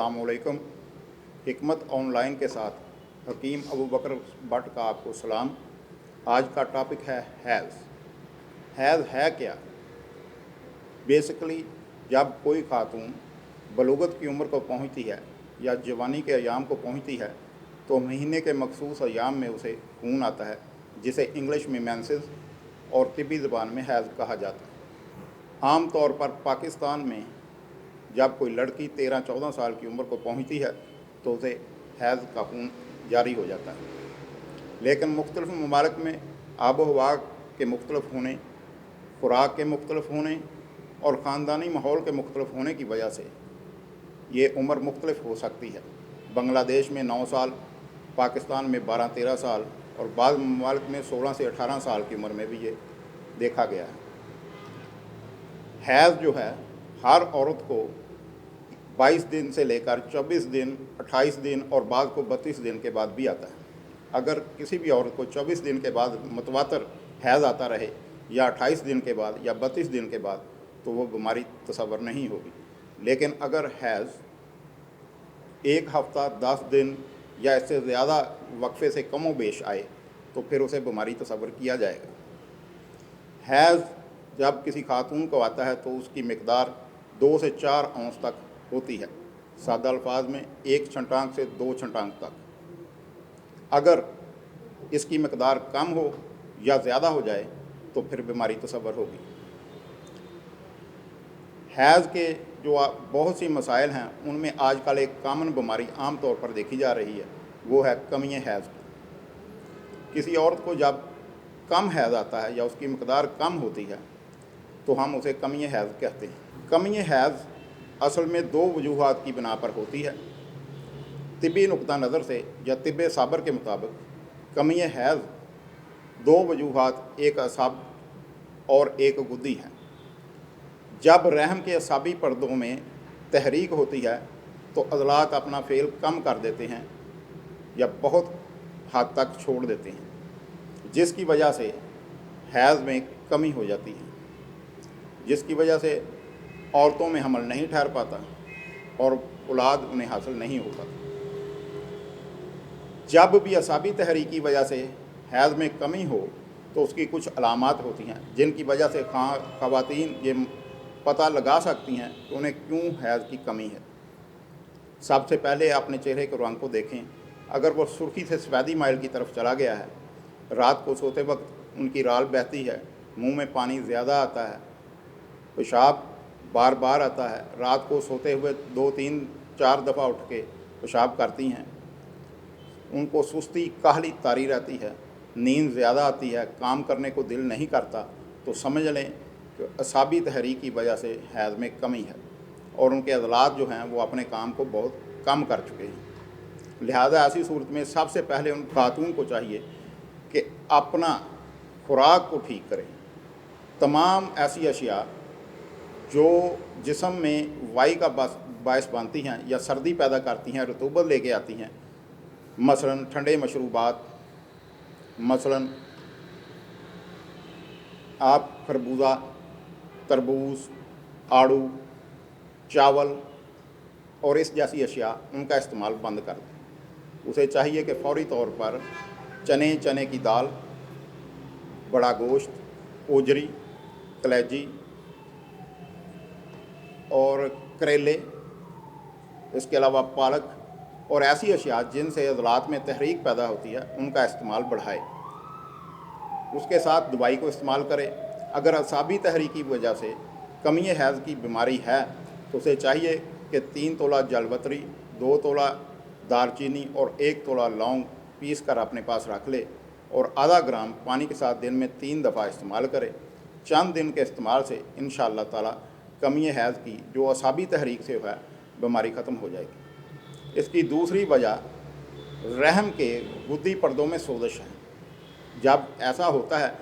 अस्सलामुअलैकुम। हिकमत ऑनलाइन के साथ हकीम अबू बकर भट्ट का आपको सलाम। आज का टॉपिक है हैज़। हैज़ है क्या? बेसिकली जब कोई खातून बलूगत की उम्र को पहुंचती है या जवानी के अयाम को पहुंचती है तो महीने के मखसूस अयाम में उसे खून आता है, जिसे इंग्लिश में मेंसेस और तिब्बी ज़बान में हैज़ कहा जाता है। आम तौर पर पाकिस्तान में जब कोई लड़की 13-14 साल की उम्र को पहुंचती है तो उसे हैज़ का खून जारी हो जाता है। लेकिन मुख्तलिफ़ ममालिक में आबो हवा के मुख्तलिफ होने, खुराक के मुख्तलिफ होने और ख़ानदानी माहौल के मुख्तलिफ होने की वजह से ये उम्र मुख्तलिफ हो सकती है। बांग्लादेश में 9 साल, पाकिस्तान में 12-13 साल और बाद ममालिक में 16 से 18 साल की उम्र में भी ये देखा गया है। हैज़ जो है हर औरत को 22 दिन से लेकर 24 दिन, 28 दिन और बाद को 32 दिन के बाद भी आता है। अगर किसी भी औरत को 24 दिन के बाद मुतवातर हैज़ आता रहे या 28 दिन के बाद या 32 दिन के बाद तो वो बीमारी तसव्वुर नहीं होगी। लेकिन अगर हैज़ एक हफ़्ता, 10 दिन या इससे ज़्यादा वक्फे से कमो बेश आए तो फिर उसे बीमारी तसव्वुर किया जाएगा। हैज़ जब किसी खातून को आता है तो उसकी मिकदार 2 से 4 औंस तक होती है। सादा अल्फाज में 1 छंटांक से 2 छंटांक तक। अगर इसकी मिकदार कम हो या ज़्यादा हो जाए तो फिर बीमारी तसव्वुर होगी। हैज़ के जो बहुत सी मसाइल हैं उनमें आजकल एक कामन बीमारी आम तौर पर देखी जा रही है, वो है कमी हैज़ की। किसी औरत को जब कम हैज़ आता है या उसकी मिकदार कम होती है तो हम उसे कमी हैज़ कहते हैं। कमी हैज़ असल में 2 वजूहात की बिना पर होती है। तिब्बी नुक्ता नज़र से या तिब्बे साबर के मुताबिक कमी हैज़ 2 वजूहात, एक असाब और एक गुद्दी हैं। जब रहम के असाबी पर्दों में तहरीक होती है तो अज़लात अपना फ़ेल कम कर देते हैं या बहुत हद तक छोड़ देते हैं, जिसकी वजह से हैज़ में कमी हो जाती है, जिसकी वजह से औरतों में हमल नहीं ठहर पाता और औलाद उन्हें हासिल नहीं हो पाता। जब भी असाबी तहरीक की वजह से हैज़ में कमी हो तो उसकी कुछ अलामात होती हैं जिनकी वजह से ख़वातीन ये पता लगा सकती हैं कि उन्हें क्यों हैज़ की कमी है। सबसे पहले अपने चेहरे के रंग को देखें। अगर वो सुर्खी से सफ़ेदी माइल की तरफ चला गया है, रात को सोते वक्त उनकी राल बहती है, मुंह में पानी ज़्यादा आता है, पेशाब बार बार आता है, रात को सोते हुए 2-3-4 दफ़ा उठ के पेशाब करती हैं, उनको सुस्ती काहली तारी रहती है, नींद ज़्यादा आती है, काम करने को दिल नहीं करता, तो समझ लें कि असाबी तहरीक की वजह से हैज़ में कमी है और उनके अज़लात जो हैं वो अपने काम को बहुत कम कर चुके हैं। लिहाजा ऐसी सूरत में सबसे पहले उन खातून को चाहिए कि अपना खुराक को ठीक करें। तमाम ऐसी अशिया जो जिस्म में वाई का बायस बनती हैं या सर्दी पैदा करती हैं, रतूबत लेके आती हैं, मसलन ठंडे मशरूबात, मसलन आप खरबूजा, तरबूज, आड़ू, चावल और इस जैसी अशिया उनका इस्तेमाल बंद कर दें। उसे चाहिए कि फ़ौरी तौर पर चने की दाल, बड़ा गोश्त, ओजरी, कलेजी और करेले, इसके अलावा पालक और ऐसी अशिया जिनसे अज़लात में तहरीक पैदा होती है उनका इस्तेमाल बढ़ाए। उसके साथ दवाई को इस्तेमाल करें। अगर असाबी तहरीक की वजह से कमी हैज़ की बीमारी है तो उसे चाहिए कि 3 तोला जलवतरी, 2 तोला दालचीनी और 1 तोला लौंग पीस कर अपने पास रख ले और आधा ग्राम पानी के साथ दिन में 3 दफ़ा इस्तेमाल करें। चंद दिन के इस्तेमाल से इंशाअल्लाह ताला कमी हैज़ की जो असाबी तहरीक से है बीमारी ख़त्म हो जाएगी। इसकी दूसरी वजह रहम के गुद्दी पर्दों में सोजिश है। जब ऐसा होता है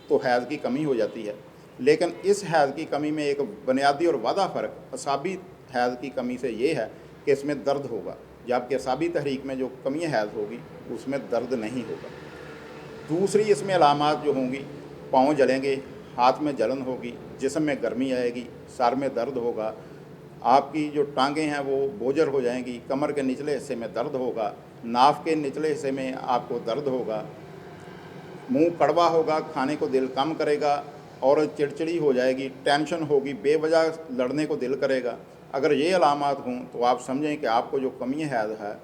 तो हैज़ की कमी हो जाती है, लेकिन इस हैज़ की कमी में एक बुनियादी और वादा फ़र्क असाबी हैज़ की कमी से ये है कि इसमें दर्द होगा, जबकि असाबी तहरीक में जो कमी हैज़ होगी उसमें दर्द नहीं होगा। दूसरी इसमें अलामात जो होंगी, पाँव जलेंगे, हाथ में जलन होगी, जिस्म में गर्मी आएगी, सर में दर्द होगा, आपकी जो टांगें हैं वो बोझर हो जाएंगी, कमर के निचले हिस्से में दर्द होगा, नाफ के निचले हिस्से में आपको दर्द होगा, मुंह कड़वा होगा, खाने को दिल कम करेगा और चिड़चिड़ी हो जाएगी, टेंशन होगी, बेवजह लड़ने को दिल करेगा। अगर ये अलामात हों तो आप समझें कि आपको जो कमी हैज़ है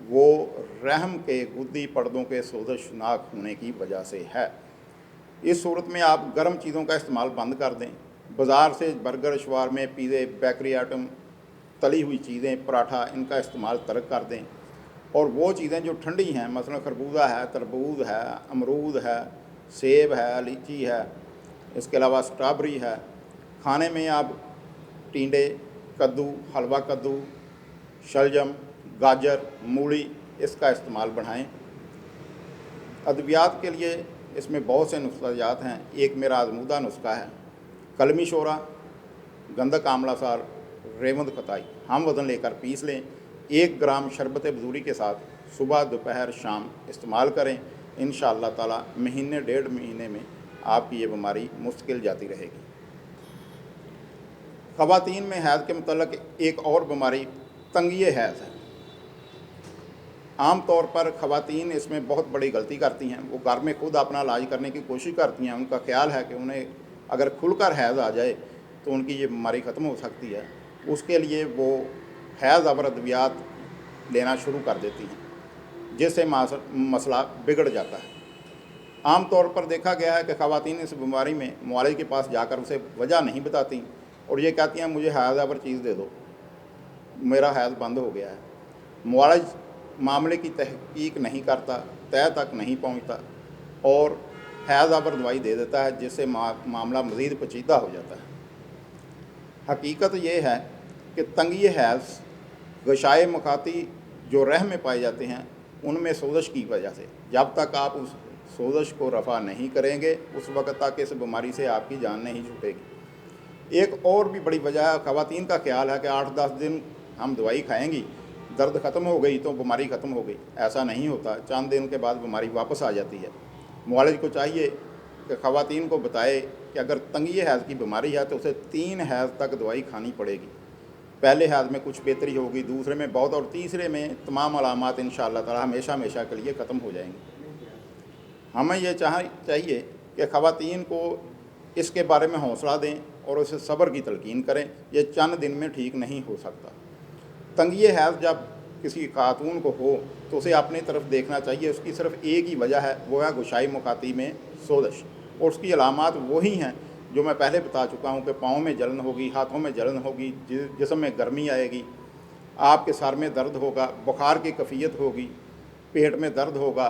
वो रहम के गुद्दी पर्दों के सोजशनाक होने की वजह से है। इस सूरत में आप गर्म चीज़ों का इस्तेमाल बंद कर दें। बाज़ार से बर्गर, शवारमे, पिज़्ज़े, बेकरी आइटम, तली हुई चीज़ें, पराठा, इनका इस्तेमाल तर्क कर दें और वो चीज़ें जो ठंडी हैं, मसलन खरबूजा है, तरबूज है, अमरूद है, सेब है, लीची है, इसके अलावा स्ट्रॉबेरी है, खाने में आप टिंडे, कद्दू, हलवा कद्दू, शलजम, गाजर, मूली, इसका इस्तेमाल बढ़ाएं। अद्वियात के लिए इसमें बहुत से नुस्खाजात हैं। एक मेरा आजमूदा नुस्खा है, कलमी शोरा, गंधक आंवला सार, रेवंद खताई, हम वज़न लेकर पीस लें। 1 ग्राम शरबत बजूरी के साथ सुबह, दोपहर, शाम इस्तेमाल करें। इंशाअल्लाह ताला महीने 1.5 महीने में आपकी ये बीमारी मुश्किल जाती रहेगी। ख़वातीन में हैज़ के मुतल्लिक़ एक और बीमारी तंगिए हैज़ है। आम तौर पर ख़वातीन इसमें बहुत बड़ी गलती करती हैं। वो घर में खुद अपना इलाज करने की कोशिश करती हैं। उनका ख्याल है कि उन्हें अगर खुलकर हैज़ आ जाए तो उनकी ये बीमारी ख़त्म हो सकती है। उसके लिए वो हैज़ और अद्वियात लेना शुरू कर देती हैं, जिससे मसला बिगड़ जाता है। आम तौर पर देखा गया है कि ख़वातीन इस बीमारी में मुआलिज के पास जाकर उसे वजह नहीं बताती और ये कहती हैं मुझे हैज़ पर चीज़ दे दो, मेरा हैज़ बंद हो गया है। मुआलिज मामले की तहकीक नहीं करता, तय तक नहीं पहुंचता और हैज़ पर दवाई दे देता है, जिससे मामला मज़ीद पेचीदा हो जाता है। हकीकत ये है कि तंगिए हैज़ गशाए मखाती जो रहम में पाए जाते हैं उनमें सोजश की वजह से, जब तक आप उस सोजश को रफ़ा नहीं करेंगे उस वक्त तक इस बीमारी से आपकी जान नहीं छूटेगी। एक और भी बड़ी वजह है, ख़वातीन का ख्याल है कि 8-10 दिन हम दवाई खाएंगी, दर्द ख़त्म हो गई तो बीमारी ख़त्म हो गई। ऐसा नहीं होता, चंद दिन के बाद बीमारी वापस आ जाती है। मुआलिज को चाहिए कि ख़वातीन को बताए कि अगर तंगिए हैज़ की बीमारी है तो उसे 3 हैज़ तक दवाई खानी पड़ेगी। पहले हैज़ में कुछ बेहतरी होगी, दूसरे में बहुत, और तीसरे में तमाम अलामात इंशाअल्लाह ताला हमेशा हमेशा के लिए ख़त्म हो जाएंगी। हमें यह चाहिए कि ख़वातीन को इसके बारे में हौसला दें और उसे सब्र की तलकीन करें। ये चंद दिन में ठीक नहीं हो सकता। तंगिए हैज़ जब किसी खातून को हो तो उसे अपनी तरफ देखना चाहिए। उसकी सिर्फ एक ही वजह है, वो है गुशाई मुखाती में सोजश, और उसकी अलामात वही हैं जो मैं पहले बता चुका हूँ कि पाँव में जलन होगी, हाथों में जलन होगी, जिस्म में गर्मी आएगी, आपके सर में दर्द होगा, बुखार की कैफियत होगी, पेट में दर्द होगा,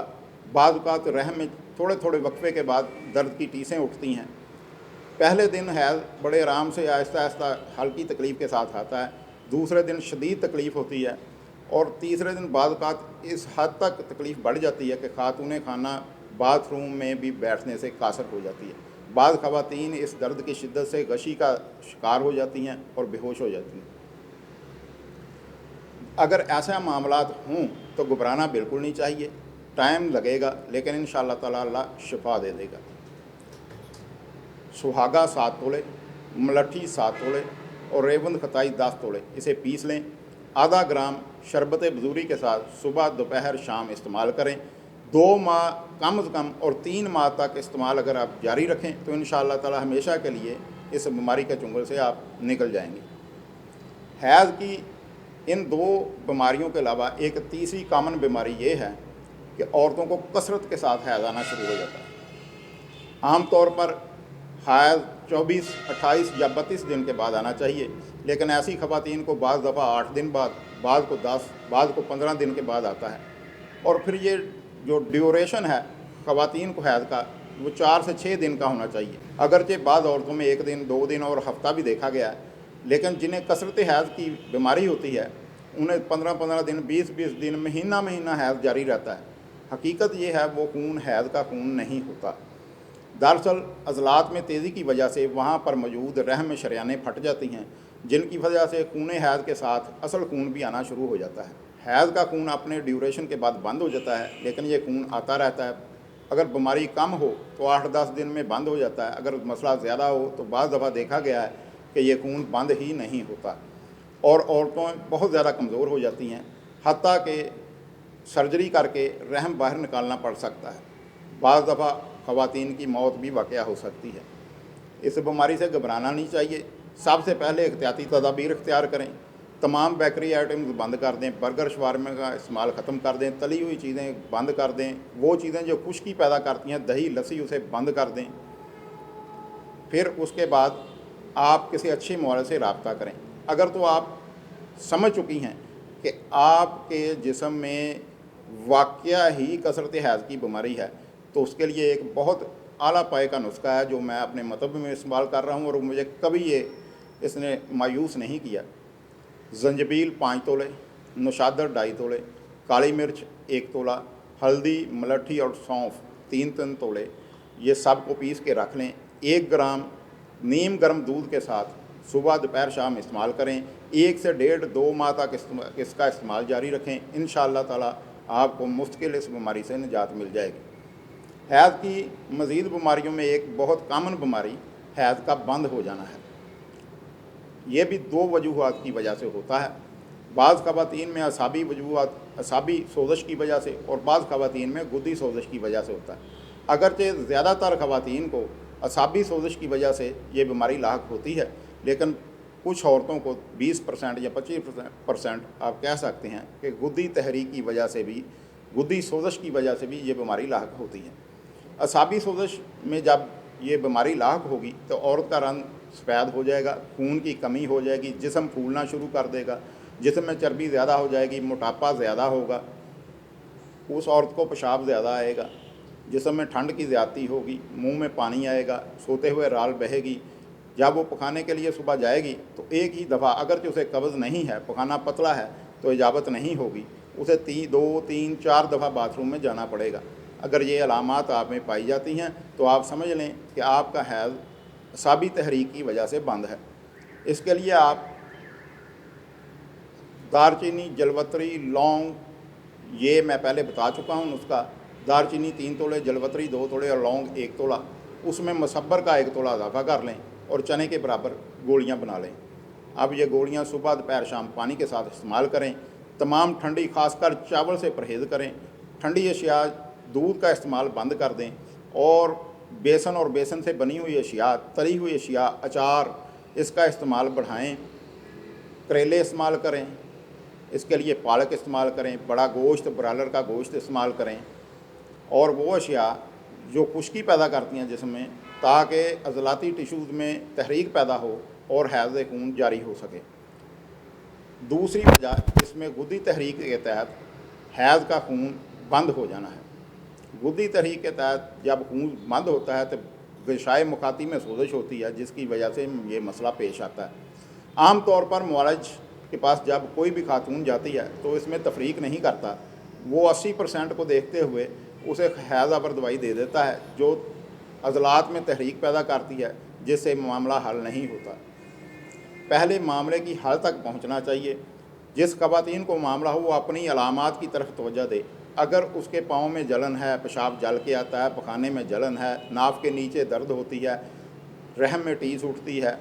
बाज़ औक़ात रहम में थोड़े थोड़े वक्फे के बाद दर्द की टीसें उठती हैं। पहले दिन हैज़ बड़े आराम से आहिस्ता आहिस्ता हल्की तकलीफ़ के साथ आता है, दूसरे दिन शदीद तकलीफ़ होती है और तीसरे दिन बाज़ औक़ात इस हद तक तकलीफ़ बढ़ जाती है कि खातून खाना बाथरूम में भी बैठने से कासर हो जाती है। बाज़ ख़वातीन इस दर्द की शिद्दत से गशी का शिकार हो जाती हैं और बेहोश हो जाती हैं। अगर ऐसा मामलात हों तो घबराना बिल्कुल नहीं चाहिए। टाइम लगेगा लेकिन इंशाअल्लाह ताला अल्लाह शिफा दे देगा। सुहागा 7 तोले, मलट्ठी 7 तोले और रेवंद खताई 10 तोले, इसे पीस लें। आधा ग्राम शरबत बजूरी के साथ सुबह, दोपहर, शाम इस्तेमाल करें। 2 माह कम से कम और 3 माह तक इस्तेमाल अगर आप जारी रखें तो इंशाअल्लाह ताला हमेशा के लिए इस बीमारी के चुंगल से आप निकल जाएंगे। हैज़ की इन 2 बीमारियों के अलावा एक तीसरी कॉमन बीमारी ये है कि औरतों को कसरत के साथ हैज़ आना शुरू हो जाता है। आम तौर पर हैज़ 24, 28 या 32 दिन के बाद आना चाहिए, लेकिन ऐसी ख़वातीन को बाज़ दफ़ा 8 दिन बाद, बाज़ को 10, बाज़ को 15 दिन के बाद आता है। और फिर ये जो ड्यूरेशन है ख़वातीन को हैज़ का, वो 4 से 6 दिन का होना चाहिए। अगरचे बाज़ औरतों में 1 दिन, 2 दिन और हफ़्ता भी देखा गया है, लेकिन जिन्हें कसरत हैज़ की बीमारी होती है उन्हें 15-15 दिन, 20-20 दिन, महीना महीना हैज़ जारी रहता है। हकीकत ये है वो खून हैज़ का खून नहीं होता। दरअसल अज़लात में तेज़ी की वजह से वहाँ पर मौजूद रहम में शरियानें फट जाती हैं, जिनकी वजह से खून हैज़ के साथ असल खून भी आना शुरू हो जाता है। हैज़ का खून अपने ड्यूरेशन के बाद बंद हो जाता है, लेकिन ये खून आता रहता है। अगर बीमारी कम हो तो 8-10 दिन में बंद हो जाता है। अगर मसला ज़्यादा हो तो बाज़ दफ़ा देखा गया है कि ये खून बंद ही नहीं होता। اور عورتیں بہت زیادہ کمزور ہو جاتی ہیں، حتیٰ کہ سرجری کر کے رحم باہر نکالنا پڑ سکتا ہے۔ بعض دفعہ خواتین کی موت بھی واقع ہو سکتی ہے۔ اس بیماری سے گھبرانا نہیں چاہیے۔ سب سے پہلے احتیاطی تدابیر اختیار کریں، تمام بیکری آئٹمز بند کر دیں، برگر شوارمے کا استعمال ختم کر دیں، تلی ہوئی چیزیں بند کر دیں، وہ چیزیں جو خشکی پیدا کرتی ہیں دہی لسی اسے بند کر دیں۔ پھر اس کے بعد آپ کسی اچھی مولد سے رابطہ کریں۔ اگر تو آپ سمجھ چکی ہیں کہ آپ کے جسم میں واقعہ ہی کثرت حیض کی بیماری ہے تو اس کے لیے ایک بہت اعلیٰ پائے کا نسخہ ہے جو میں اپنے مطب میں استعمال کر رہا ہوں، اور مجھے کبھی اس نے مایوس نہیں کیا۔ زنجبیل 5 تولے، نوشادر 2.5 تولے، کالی مرچ 1 تولا، ہلدی، ملٹھی اور سونف 3 تولے، یہ سب کو پیس کے رکھ لیں۔ 1 گرام نیم گرم دودھ کے ساتھ صبح دوپہر شام استعمال کریں۔ 1 سے 1.5-2 ماہ تک اس کا استعمال جاری رکھیں۔ انشاءاللہ تعالی آپ کو مستقل اس بیماری سے نجات مل جائے گی۔ حیض کی مزید بیماریوں میں ایک بہت کامن بیماری حیض کا بند ہو جانا ہے۔ یہ بھی 2 وجوہات کی وجہ سے ہوتا ہے۔ بعض خواتین میں اعصابی سوزش کی وجہ سے، اور بعض خواتین میں گدی سوزش کی وجہ سے ہوتا ہے۔ اگرچہ زیادہ تر خواتین کو اعصابی سوزش کی وجہ سے یہ بیماری لاحق ہوتی ہے، لیکن کچھ عورتوں کو 20% یا 25% آپ کہہ سکتے ہیں کہ گدی تحریک کی وجہ سے بھی، گدی سوزش کی وجہ سے بھی یہ بیماری لاحق ہوتی ہے۔ اعصابی سوزش میں جب یہ بیماری لاحق ہوگی تو عورت کا رنگ سفید ہو جائے گا، خون کی کمی ہو جائے گی، جسم پھولنا شروع کر دے گا، جسم میں چربی زیادہ ہو جائے گی، موٹاپا زیادہ ہوگا، اس عورت کو پیشاب زیادہ آئے گا، جسم میں ٹھنڈ کی زیادتی ہوگی، منہ میں پانی آئے گا، سوتے ہوئے رال بہے گی۔ جب وہ پکانے کے لیے صبح جائے گی تو ایک ہی دفعہ، اگرچہ اسے قبض نہیں ہے، پکانا پتلا ہے تو اجابت نہیں ہوگی، اسے 2 3 4 دفعہ باتھ روم میں جانا پڑے گا۔ اگر یہ علامات آپ میں پائی جاتی ہیں تو آپ سمجھ لیں کہ آپ کا حیض اعصابی تحریک کی وجہ سے بند ہے۔ اس کے لیے آپ دار چینی، جلوتری، لونگ، یہ میں پہلے بتا چکا ہوں نسخہ۔ دار چینی 3 تولے، جلوتری 2 تولے اور لونگ 1 تولا، اس میں مصبر کا 1 تولا اضافہ کر لیں اور چنے کے برابر گولیاں بنا لیں۔ اب یہ گولیاں صبح دوپہر شام پانی کے ساتھ استعمال کریں۔ تمام ٹھنڈی، خاص کر چاول سے پرہیز کریں۔ ٹھنڈی اشیاء، دودھ کا استعمال بند کر دیں، اور بیسن اور بیسن سے بنی ہوئی اشیاء، تلی ہوئی اشیاء، اچار، اس کا استعمال بڑھائیں۔ کریلے استعمال کریں، اس کے لیے پالک استعمال کریں، بڑا گوشت، برالر کا گوشت استعمال کریں، اور وہ اشیاء جو خشکی پیدا کرتی ہیں جسم میں، تاکہ عضلاتی ٹیشوز میں تحریک پیدا ہو اور حیض خون جاری ہو سکے۔ دوسری وجہ اس میں گدی تحریک کے تحت حیض کا خون بند ہو جانا ہے۔ گدی تحریک کے تحت جب خون بند ہوتا ہے تو غشائے مخاطی میں سوزش ہوتی ہے، جس کی وجہ سے یہ مسئلہ پیش آتا ہے۔ عام طور پر معالج کے پاس جب کوئی بھی خاتون جاتی ہے تو اس میں تفریق نہیں کرتا، وہ 80% کو دیکھتے ہوئے اسے حیض آور دوائی دے دیتا ہے جو عضلات میں تحریک پیدا کرتی ہے، جس سے معاملہ حل نہیں ہوتا۔ پہلے معاملے کی حل تک پہنچنا چاہیے۔ جس خواتین کو معاملہ ہو وہ اپنی علامات کی طرف توجہ دے۔ اگر اس کے پاؤں میں جلن ہے، پیشاب جل کے آتا ہے، پخانے میں جلن ہے، ناف کے نیچے درد ہوتی ہے، رحم میں ٹیس اٹھتی ہے،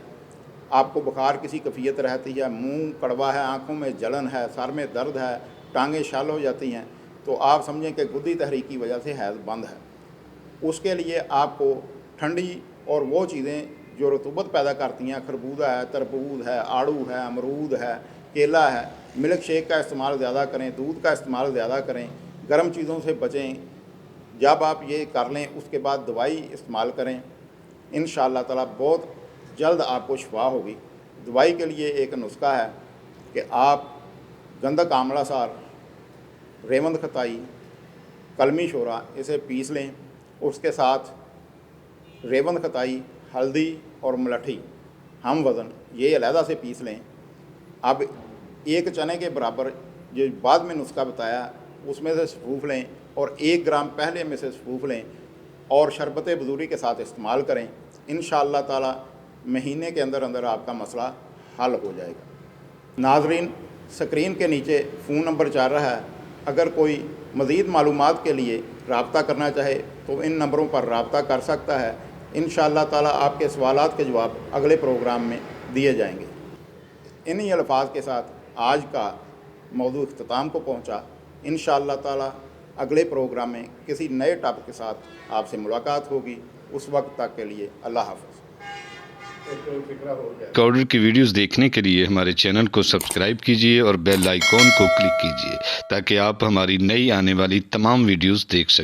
آپ کو بخار کسی کیفیت رہتی ہے، منہ کڑوا ہے، آنکھوں میں جلن ہے، سر میں درد ہے، ٹانگیں شل ہو جاتی ہیں، تو آپ سمجھیں کہ گدی تحریک کی وجہ سے حیض بند ہے۔ اس کے لیے آپ کو ٹھنڈی اور وہ چیزیں جو رطوبت پیدا کرتی ہیں، خربوزہ ہے، تربوز ہے، آڑو ہے، امرود ہے، کیلا ہے، ملک شیک کا استعمال زیادہ کریں، دودھ کا استعمال زیادہ کریں، گرم چیزوں سے بچیں۔ جب آپ یہ کر لیں اس کے بعد دوائی استعمال کریں، انشاءاللہ تعالی بہت جلد آپ کو شفا ہوگی۔ دوائی کے لیے ایک نسخہ ہے کہ آپ گندک آملہ سار، ریوند کھتائی، کلمی شورا اسے پیس لیں، اس کے ساتھ ریوند کھتائی، ہلدی اور ملٹھی ہم وزن یہ علیحدہ سے پیس لیں۔ اب 1 چنے کے برابر جو بعد میں نسخہ بتایا اس میں سے صفوف لیں، اور 1 گرام پہلے میں سے صفوف لیں اور شربت بذوری کے ساتھ استعمال کریں۔ انشاءاللہ تعالی مہینے کے اندر اندر آپ کا مسئلہ حل ہو جائے گا۔ ناظرین، سکرین کے نیچے فون نمبر چل رہا ہے، اگر کوئی مزید معلومات کے لیے رابطہ کرنا چاہے تو ان نمبروں پر رابطہ کر سکتا ہے۔ انشاءاللہ تعالی آپ کے سوالات کے جواب اگلے پروگرام میں دیے جائیں گے۔ इन्हीं अल्फाज के साथ आज का मौजू इख्तिताम को पहुँचा। इंशाअल्लाह ताला अगले प्रोग्राम में किसी नए टॉपिक के साथ आपसे मुलाकात होगी। उस वक्त तक के लिए अल्लाह हाफ़िज़। कॉर्डर की वीडियोस देखने के लिए हमारे चैनल को सब्सक्राइब कीजिए और बेल आइकॉन को क्लिक कीजिए ताकि आप हमारी नई आने वाली तमाम वीडियोस देख सकें।